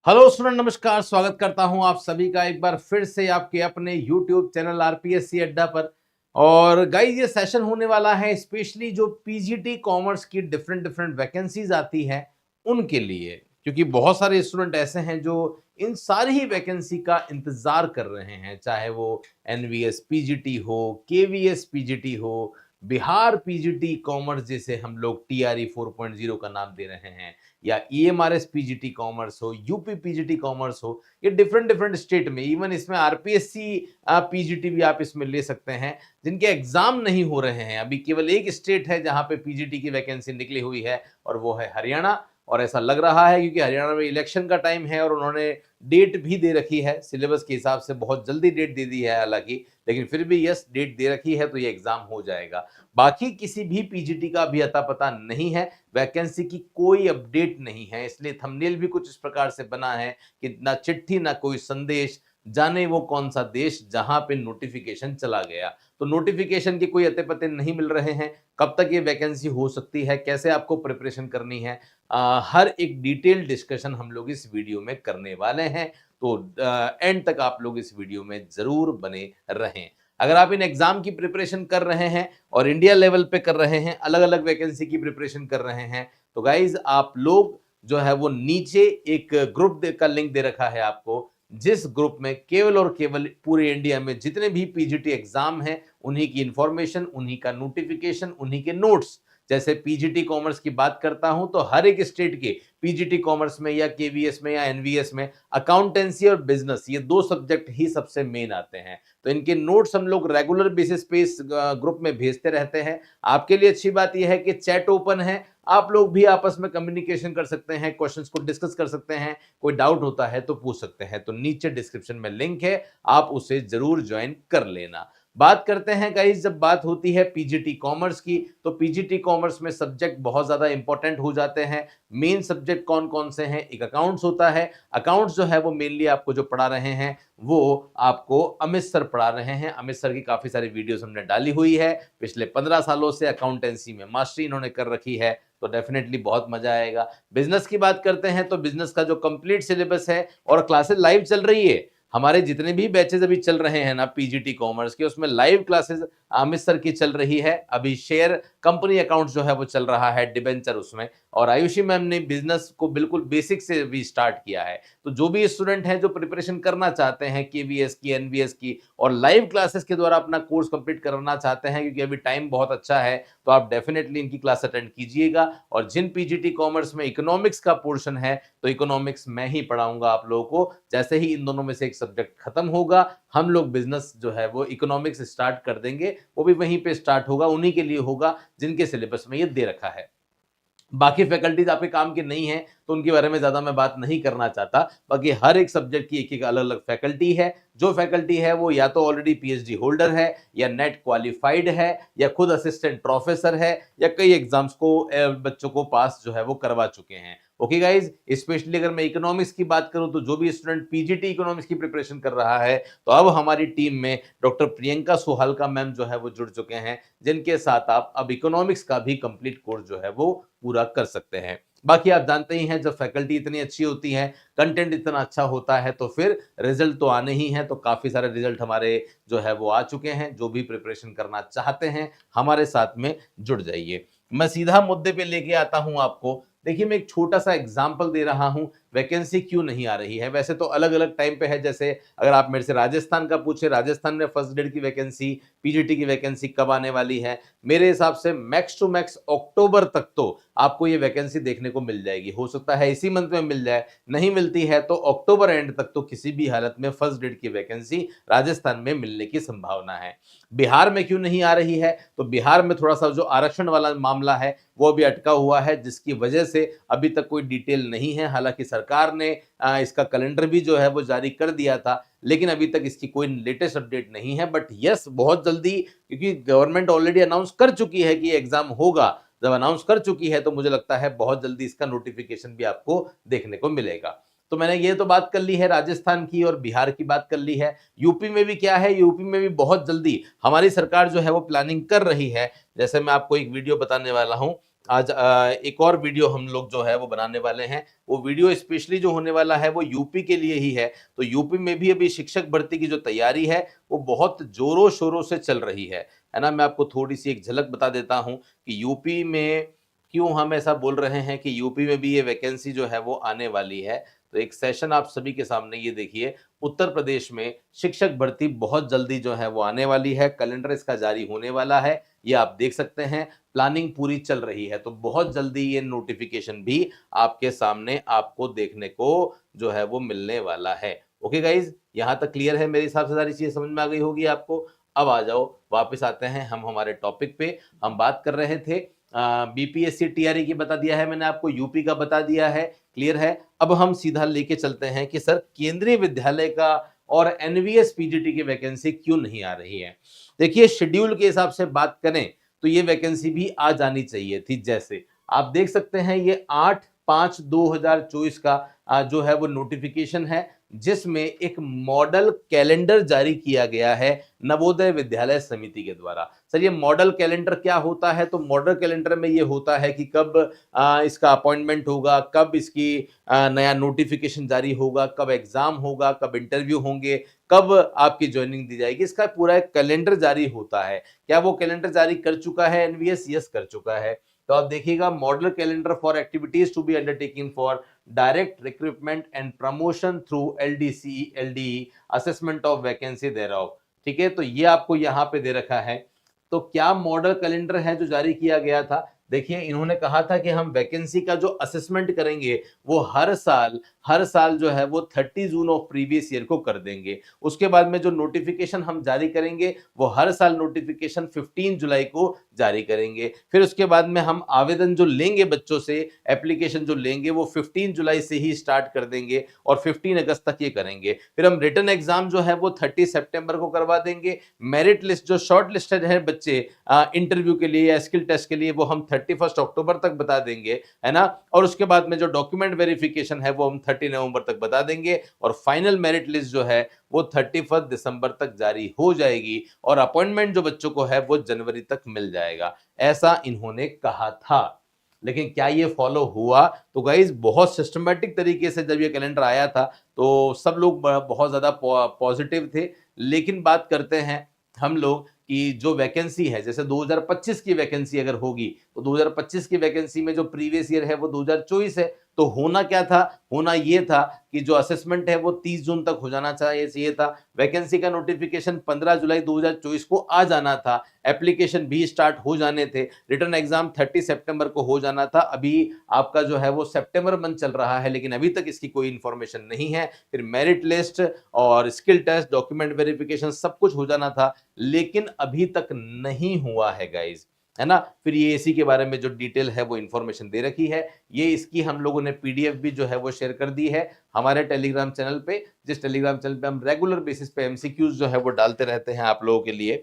Hello student, नमस्कार। स्वागत करता हूं आप सभी का एक बार फिर से आपके अपने यूट्यूब चैनल आरपीएससी अड्डा पर। और गाइस, ये सेशन होने वाला है स्पेशली जो पीजीटी कॉमर्स की डिफरेंट डिफरेंट वैकेंसीज आती है उनके लिए, क्योंकि बहुत सारे स्टूडेंट ऐसे हैं जो इन सारी ही वैकेंसी का इंतजार कर रहे हैं, चाहे वो एनवीएस पीजीटी हो, केवीएस पीजीटी हो, बिहार पीजीटी कॉमर्स जिसे हम लोग टीआरई 4.0 का नाम दे रहे हैं, या ईएमआरएस पीजीटी कॉमर्स हो, यूपी पीजीटी कॉमर्स हो। ये डिफरेंट डिफरेंट स्टेट में, इवन इसमें आरपीएससी पीजीटी भी आप इसमें ले सकते हैं, जिनके एग्जाम नहीं हो रहे हैं। अभी केवल एक स्टेट है जहां पे पीजीटी की वैकेंसी निकली हुई है, और वो है हरियाणा। और ऐसा लग रहा है क्योंकि हरियाणा में इलेक्शन का टाइम है और उन्होंने डेट भी दे रखी है, सिलेबस के हिसाब से बहुत जल्दी डेट दे दी है हालांकि, लेकिन फिर भी यस, डेट दे रखी है तो ये एग्जाम हो जाएगा। बाकी किसी भी पीजीटी का अभी अता पता नहीं है, वैकेंसी की कोई अपडेट नहीं है, इसलिए थंबनेल भी कुछ इस प्रकार से बना है कि ना चिट्ठी ना कोई संदेश, जाने वो कौन सा देश जहां पे नोटिफिकेशन चला गया। तो नोटिफिकेशन के कोई अते पते नहीं मिल रहे हैं, कब तक ये वैकेंसी हो सकती है, कैसे आपको प्रिपरेशन करनी है, हर एक डिटेल डिस्कशन हम लोग इस वीडियो में करने वाले हैं। तो एंड तक आप लोग इस वीडियो में जरूर बने रहें। अगर आप इन एग्जाम की प्रिपरेशन कर रहे हैं और इंडिया लेवल पे कर रहे हैं, अलग अलग वैकेंसी की प्रिपरेशन कर रहे हैं, तो गाइज आप लोग जो है वो नीचे एक ग्रुप का लिंक दे रखा है आपको, जिस ग्रुप में केवल और केवल पूरे इंडिया में जितने भी पीजीटी एग्जाम हैं उन्हीं की इंफॉर्मेशन, उन्हीं का नोटिफिकेशन, उन्हीं के नोट्स। जैसे पीजीटी कॉमर्स की बात करता हूं तो हर एक स्टेट के पीजीटी कॉमर्स में या केवीएस में या एनवीएस में अकाउंटेंसी और बिजनेस, ये दो सब्जेक्ट ही सबसे मेन आते हैं। तो इनके नोट्स हम लोग रेगुलर बेसिस पे इस ग्रुप में भेजते रहते हैं। आपके लिए अच्छी बात यह है कि चैट ओपन है, आप लोग भी आपस में कम्युनिकेशन कर सकते हैं, क्वेश्चंस को डिस्कस कर सकते हैं, कोई डाउट होता है तो पूछ सकते हैं। तो नीचे डिस्क्रिप्शन में लिंक है, आप उसे जरूर ज्वाइन कर लेना। बात करते हैं गाइस, जब बात होती है पीजीटी कॉमर्स की, तो पीजीटी कॉमर्स में सब्जेक्ट बहुत ज्यादा इंपॉर्टेंट हो जाते हैं। मेन सब्जेक्ट कौन कौन से हैं? एक अकाउंट्स होता है। अकाउंट्स जो है वो मेनली आपको जो पढ़ा रहे हैं वो आपको अमित सर पढ़ा रहे हैं। अमित सर की काफी सारी वीडियोस हमने डाली हुई है, पिछले 15 सालों से अकाउंटेंसी में मास्टरी इन्होंने कर रखी है, तो डेफिनेटली बहुत मजा आएगा। बिजनेस की बात करते हैं तो बिजनेस का जो कंप्लीट सिलेबस है और क्लासेस लाइव चल रही है, हमारे जितने भी बैचेस अभी चल रहे हैं ना पीजीटी कॉमर्स के, उसमें लाइव क्लासेस अमित सर की चल रही है। अभी शेयर कंपनी अकाउंट जो है वो चल रहा है, डिबेंचर उसमें, और आयुषी मैम ने बिजनेस को बिल्कुल बेसिक से भी स्टार्ट किया है। तो जो भी स्टूडेंट हैं जो प्रिपरेशन करना चाहते हैं केवीएस की, एनवीएस की, और लाइव क्लासेस के द्वारा अपना कोर्स कंप्लीट करना चाहते हैं, क्योंकि अभी टाइम बहुत अच्छा है, तो आप डेफिनेटली इनकी क्लास अटेंड कीजिएगा। और जिन पीजीटी कॉमर्स में इकोनॉमिक्स का पोर्शन है, तो इकोनॉमिक्स मैं ही पढ़ाऊंगा आप लोगों को। जैसे ही इन दोनों में से एक सब्जेक्ट खत्म होगा, हम लोग बिजनेस जो है वो इकोनॉमिक्स स्टार्ट कर देंगे। वो भी वहीं पे स्टार्ट होगा, उन्हीं के लिए होगा जिनके सिलेबस में ये दे रखा है। बाकी फैकल्टीज आपके काम की नहीं है तो उनके बारे में ज्यादा मैं बात नहीं करना चाहता। बाकी हर एक सब्जेक्ट की एक एक अलग अलग फैकल्टी है। जो फैकल्टी है वो या तो ऑलरेडी पीएचडी होल्डर है, या नेट क्वालिफाइड है, या खुद असिस्टेंट प्रोफेसर है, या कई एग्जाम्स को बच्चों को पास जो है वो करवा चुके हैं। ओके गाइज, स्पेशली अगर मैं इकोनॉमिक्स की बात करूं तो जो भी स्टूडेंट पीजीटी इकोनॉमिक्स की प्रिपरेशन कर रहा है, तो अब हमारी टीम में डॉक्टर प्रियंका सुहालका मैम जो है वो जुड़ चुके हैं, जिनके साथ आप अब इकोनॉमिक्स का भी कंप्लीट कोर्स जो है वो पूरा कर सकते हैं। बाकी आप जानते ही हैं, जब फैकल्टी इतनी अच्छी होती है, कंटेंट इतना अच्छा होता है, तो फिर रिजल्ट तो आने ही हैं। तो काफी सारे रिजल्ट हमारे जो है वो आ चुके हैं। जो भी प्रिपरेशन करना चाहते हैं हमारे साथ में जुड़ जाइए। मैं सीधा मुद्दे पे लेके आता हूं आपको। देखिए, मैं एक छोटा सा एग्जांपल दे रहा हूं, वैकेंसी क्यों नहीं आ रही है। वैसे तो अलग अलग टाइम पे है, जैसे अगर आप मेरे से राजस्थान का पूछे, राजस्थान में फर्स्ट ग्रेड की वैकेंसी, पीजीटी की वैकेंसी कब आने वाली है, मेरे हिसाब से मैक्स टू मैक्स अक्टूबर तक तो आपको ये वैकेंसी देखने को मिल जाएगी। हो सकता है इसी मंथ में मिल जाए, नहीं मिलती है तो अक्टूबर एंड तक तो किसी भी हालत में फर्स्ट ग्रेड की वैकेंसी राजस्थान में मिलने की संभावना है। बिहार में क्यों नहीं आ रही है? तो बिहार में थोड़ा सा जो आरक्षण वाला मामला है वो भी अटका हुआ है, जिसकी वजह से अभी तक कोई डिटेल नहीं है। हालांकि सरकार ने इसका कैलेंडर भी जो है वो जारी कर दिया था, लेकिन अभी तक इसकी कोई लेटेस्ट अपडेट नहीं है। बट यस, बहुत जल्दी, क्योंकि गवर्नमेंट ऑलरेडी अनाउंस कर चुकी है कि एग्जाम होगा, जब अनाउंस कर चुकी है तो मुझे लगता है बहुत जल्दी इसका नोटिफिकेशन भी आपको देखने को मिलेगा। तो मैंने ये तो बात कर ली है राजस्थान की और बिहार की बात कर ली है। यूपी में भी क्या है, यूपी में भी बहुत जल्दी हमारी सरकार जो है वो प्लानिंग कर रही है। जैसे मैं आपको एक वीडियो बताने वाला हूं, आज एक और वीडियो हम लोग जो है वो बनाने वाले हैं। वो वीडियो स्पेशली जो होने वाला है वो यूपी के लिए ही है। तो यूपी में भी अभी शिक्षक भर्ती की जो तैयारी है वो बहुत जोरों शोरों से चल रही है ना। मैं आपको थोड़ी सी एक झलक बता देता हूं कि यूपी में क्यों हम ऐसा बोल रहे हैं कि यूपी में भी ये वैकेंसी जो है वो आने वाली है। तो एक सेशन आप सभी के सामने ये देखिए, उत्तर प्रदेश में शिक्षक भर्ती बहुत जल्दी जो है वो आने वाली है, कैलेंडर इसका जारी होने वाला है, ये आप देख सकते हैं। प्लानिंग पूरी चल रही है, तो बहुत जल्दी ये नोटिफिकेशन भी आपके सामने आपको देखने को जो है वो मिलने वाला है। ओके गाइज, यहां तक क्लियर है? मेरे हिसाब से सारी चीजें समझ में आ गई होगी आपको। अब आ जाओ, वापस आते हैं हम हमारे टॉपिक पे। हम बात कर रहे थे बीपीएससी टीआरई की बता दिया है मैंने आपको, यूपी का बता दिया है, क्लियर है। अब हम सीधा लेके चलते हैं कि सर केंद्रीय विद्यालय का और एनवीएस पीजीटी की वैकेंसी क्यों नहीं आ रही है। देखिए, शेड्यूल के हिसाब से बात करें तो ये वैकेंसी भी आ जानी चाहिए थी। जैसे आप देख सकते हैं ये 8/5/2024 का जो है वो नोटिफिकेशन है, जिसमें एक मॉडल कैलेंडर जारी किया गया है नवोदय विद्यालय समिति के द्वारा। सर ये मॉडल कैलेंडर क्या होता है? तो मॉडल कैलेंडर में ये होता है कि कब इसका अपॉइंटमेंट होगा, कब इसकी नया नोटिफिकेशन जारी होगा, कब एग्जाम होगा, कब इंटरव्यू होंगे, कब आपकी ज्वाइनिंग दी जाएगी, इसका पूरा एक कैलेंडर जारी होता है। क्या वो कैलेंडर जारी कर चुका है एनवीएस? यस, कर चुका है। तो आप देखिएगा, model calendar for activities to be undertaking for direct recruitment and promotion through LDC LDE assessment of vacancy thereof. ठीक है, तो ये आपको यहाँ पे दे रखा है। तो क्या मॉडल कैलेंडर है जो जारी किया गया था? देखिए, इन्होंने कहा था कि हम वैकेंसी का जो असेसमेंट करेंगे वो हर साल जो है वो 30 जून ऑफ प्रीवियस ईयर को कर देंगे। उसके बाद में जो नोटिफिकेशन हम जारी करेंगे वो हर साल नोटिफिकेशन 15 जुलाई को जारी करेंगे। फिर उसके बाद में हम आवेदन जो लेंगे बच्चों से, एप्लीकेशन जो लेंगे वो 15 जुलाई से ही स्टार्ट कर देंगे और 15 अगस्त तक ये करेंगे। फिर हम रिटन एग्जाम जो है वो 30 सितंबर को करवा देंगे। मेरिट लिस्ट जो शॉर्ट लिस्टेड है बच्चे इंटरव्यू के लिए या स्किल टेस्ट के लिए, वो हम 31 अक्टूबर तक बता देंगे, है ना। और उसके बाद में जो डॉक्यूमेंट वेरिफिकेशन है वो हम 30 नवंबर तक बता देंगे और फाइनल मेरिट लिस्ट जो है वो 31 दिसंबर तक जारी हो जाएगी और अपॉइंटमेंट जो बच्चों को है वो जनवरी तक मिल जाएगा, ऐसा इन्होंने कहा था। लेकिन क्या ये फॉलो हुआ? तो गाइज, बहुत सिस्टमेटिक तरीके से जब ये कैलेंडर आया था तो सब लोग बहुत ज्यादा पॉजिटिव थे। लेकिन बात करते हैं हम लोग कि जो वैकेंसी है, जैसे 2025 की वैकेंसी अगर होगी तो 2025 की वैकेंसी में जो प्रीवियस ईयर है वो 2024 है। तो होना क्या था? होना ये था कि जो असेसमेंट है वो 30 जून तक हो जाना चाहिए था। वैकेंसी का नोटिफिकेशन 15 जुलाई 2024 को आ जाना था। एप्लीकेशन भी स्टार्ट हो जाने थे। रिटर्न एग्जाम 30 सितंबर को हो जाना था। अभी आपका जो है वो सितंबर मंथ चल रहा है, लेकिन अभी तक इसकी कोई इंफॉर्मेशन नहीं है। फिर मेरिट लिस्ट और स्किल टेस्ट, डॉक्यूमेंट वेरिफिकेशन सब कुछ हो जाना था, लेकिन अभी तक नहीं हुआ है गाइज, है ना। फिर ये इसी के बारे में जो डिटेल है वो इंफॉर्मेशन दे रखी है। ये इसकी हम लोगों ने पीडीएफ भी जो है वो शेयर कर दी है हमारे टेलीग्राम चैनल पे, जिस टेलीग्राम चैनल पे हम रेगुलर बेसिस पे एमसीक्यूज जो है वो डालते रहते हैं आप लोगों के लिए।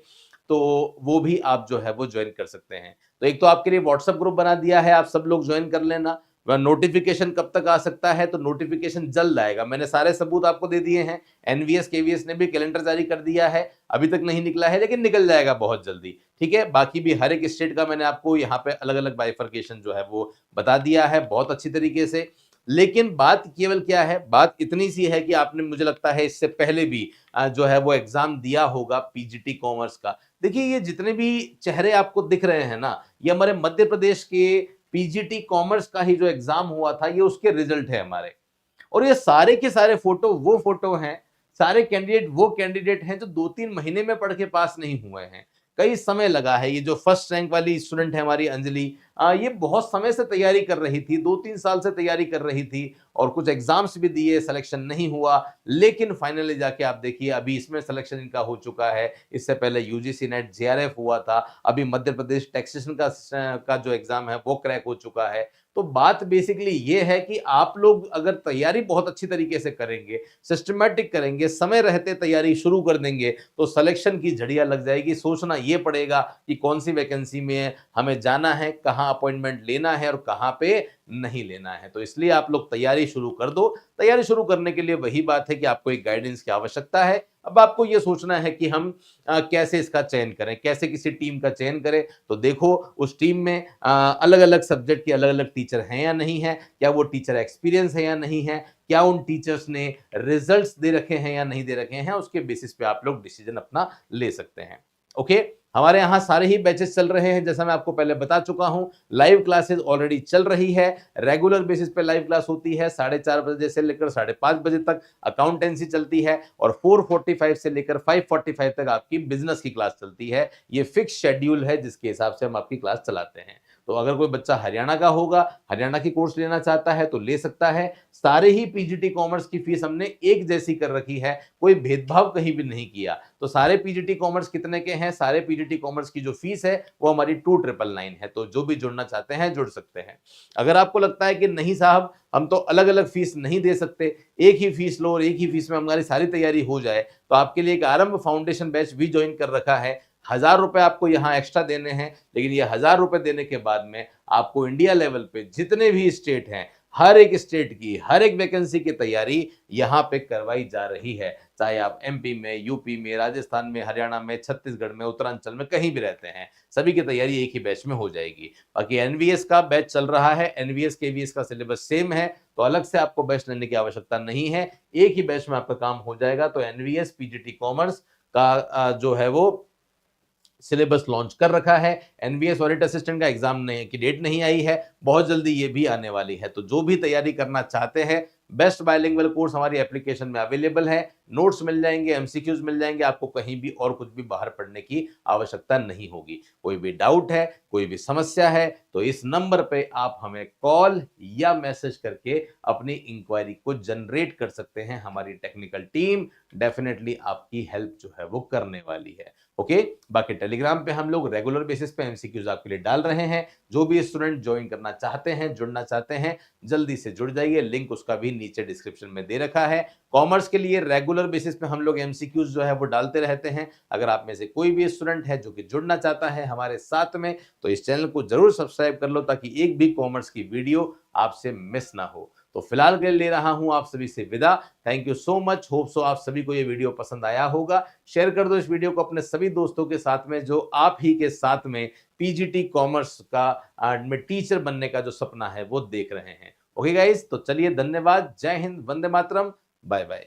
तो वो भी आप जो है वो ज्वाइन कर सकते हैं। तो एक तो आपके लिए व्हाट्सएप ग्रुप बना दिया है, आप सब लोग ज्वाइन कर लेना। नोटिफिकेशन कब तक आ सकता है? तो नोटिफिकेशन जल्द आएगा, मैंने सारे सबूत आपको दे दिए हैं। एनवीएस केवीएस ने भी कैलेंडर जारी कर दिया है, अभी तक नहीं निकला है लेकिन निकल जाएगा बहुत जल्दी। ठीक है, बाकी भी हर एक स्टेट का मैंने आपको यहाँ पे अलग अलग बाइफर्केशन जो है वो बता दिया है बहुत अच्छी तरीके से। लेकिन बात केवल क्या है, बात इतनी सी है कि आपने, मुझे लगता है इससे पहले भी जो है वो एग्जाम दिया होगा पीजीटी कॉमर्स का। देखिए, ये जितने भी चेहरे आपको दिख रहे हैं ना, ये हमारे मध्य प्रदेश के पीजीटी कॉमर्स का ही जो एग्जाम हुआ था, ये उसके रिजल्ट है हमारे। और ये सारे के सारे फोटो वो फोटो हैं, सारे कैंडिडेट वो कैंडिडेट हैं जो 2-3 महीने में पढ़ के पास नहीं हुए हैं। कई समय लगा है। ये जो फर्स्ट रैंक वाली स्टूडेंट है हमारी अंजलि, ये बहुत समय से तैयारी कर रही थी, 2-3 साल से तैयारी कर रही थी और कुछ एग्जाम्स भी दिए, सिलेक्शन नहीं हुआ, लेकिन फाइनली जाके आप देखिए अभी इसमें सिलेक्शन इनका हो चुका है। इससे पहले यूजीसी नेट जेआरएफ हुआ था, अभी मध्य प्रदेश टैक्सेशन का जो एग्जाम है वो क्रैक हो चुका है। तो बात बेसिकली ये है कि आप लोग अगर तैयारी बहुत अच्छी तरीके से करेंगे, सिस्टमैटिक करेंगे, समय रहते तैयारी शुरू कर देंगे, तो सिलेक्शन की झड़ियां लग जाएगी। सोचना ये पड़ेगा कि कौन सी वैकेंसी में हमें जाना है, कहाँ कहाँ अपॉइंटमेंट लेना है और कहाँ पे नहीं लेना है। तो इसलिए आप लोग तैयारी शुरू कर दो। तैयारी शुरू करने के लिए वही बात है कि आपको एक गाइडेंस की आवश्यकता है। अब आपको ये सोचना है कि हम कैसे इसका चयन करें, कैसे किसी टीम का चयन करें। तो देखो उस टीम में अलग अलग सब्जेक्ट के अलग अलग टीचर हैं या नहीं है, क्या वो टीचर एक्सपीरियंस है या नहीं है, क्या उन टीचर्स ने रिजल्ट्स दे रखे हैं या नहीं दे रखे हैं, उसके बेसिस पे आप लोग डिसीजन अपना ले सकते हैं। ओके, हमारे यहाँ सारे ही बैचेस चल रहे हैं, जैसा मैं आपको पहले बता चुका हूं। लाइव क्लासेस ऑलरेडी चल रही है, रेगुलर बेसिस पे लाइव क्लास होती है 4:30 बजे से लेकर 5:30 बजे तक अकाउंटेंसी चलती है, और 4:45 से लेकर 5:45 तक आपकी बिजनेस की क्लास चलती है। ये फिक्स शेड्यूल है जिसके हिसाब से हम आपकी क्लास चलाते हैं। तो अगर कोई बच्चा हरियाणा का होगा, हरियाणा की कोर्स लेना चाहता है तो ले सकता है। सारे ही पीजीटी कॉमर्स की फीस हमने एक जैसी कर रखी है, कोई भेदभाव कहीं भी नहीं किया। तो सारे पीजीटी कॉमर्स कितने के हैं, सारे पीजीटी कॉमर्स की जो फीस है वो हमारी 2999 है। तो जो भी जुड़ना चाहते हैं जुड़ सकते हैं। अगर आपको लगता है कि नहीं साहब हम तो अलग अलग फीस नहीं दे सकते, एक ही फीस लो और एक ही फीस में हमारी सारी तैयारी हो जाए, तो आपके लिए एक आरंभ फाउंडेशन बैच भी ज्वाइन कर रखा है। 1000 रुपए आपको यहाँ एक्स्ट्रा देने हैं, लेकिन ये 1000 रुपए देने के बाद में आपको इंडिया लेवल पे जितने भी स्टेट हैं, हर एक स्टेट की हर एक वैकेंसी की तैयारी यहाँ पे करवाई जा रही है। चाहे आप एमपी में, यूपी में, राजस्थान में, हरियाणा में, छत्तीसगढ़ में, उत्तरांचल में, कहीं भी रहते हैं, सभी की तैयारी एक ही बैच में हो जाएगी। बाकी एनवीएस का बैच चल रहा है, एनवीएस केवीएस का सिलेबस सेम है, तो अलग से आपको बैच लेने की आवश्यकता नहीं है, एक ही बैच में आपका काम हो जाएगा। तो एनवीएस पीजीटी कॉमर्स का जो है वो सिलेबस लॉन्च कर रखा है। एनवीएस ऑडिट असिस्टेंट का एग्जाम की डेट नहीं आई है, बहुत जल्दी ये भी आने वाली है। तो जो भी तैयारी करना चाहते हैं, बेस्ट बायलिंगुअल कोर्स हमारी एप्लीकेशन में अवेलेबल है। नोट्स मिल जाएंगे, एमसीक्यूज मिल जाएंगे, आपको कहीं भी और कुछ भी बाहर पढ़ने की आवश्यकता नहीं होगी। कोई भी डाउट है, कोई भी समस्या है, तो इस नंबर पे आप हमें कॉल या मैसेज करके अपनी इंक्वायरी को जनरेट कर सकते हैं। हमारी टेक्निकल टीम डेफिनेटली आपकी हेल्प जो है वो करने वाली है। ओके, बाकी टेलीग्राम पे हम लोग रेगुलर बेसिस पे एमसीक्यूज आपके लिए डाल रहे हैं। जो भी स्टूडेंट ज्वाइन करना चाहते हैं, जुड़ना चाहते हैं, जल्दी से जुड़ जाइए, लिंक उसका भी नीचे डिस्क्रिप्शन में दे रखा है। कॉमर्स के लिए रेगुलर बेसिस पे हम लोग एमसीक्यूज जो है वो डालते रहते हैं। अगर आप में से कोई भी स्टूडेंट है जो कि जुड़ना चाहता है हमारे साथ में, तो इस चैनल को जरूर सब्सक्राइब कर लो, ताकि एक भी कॉमर्स की वीडियो आपसे मिस ना हो। तो फिलहाल के लिए ले रहा हूं आप सभी से विदा। Thank you so much, hope so आप सभी को ये वीडियो पसंद आया होगा। शेयर कर दो इस वीडियो को अपने सभी दोस्तों के साथ में जो आप ही के साथ में पीजीटी कॉमर्स का में टीचर बनने का जो सपना है वो देख रहे हैं। ओके गाइस, तो चलिए, धन्यवाद, जय हिंद, वंदे मातरम, बाय बाय।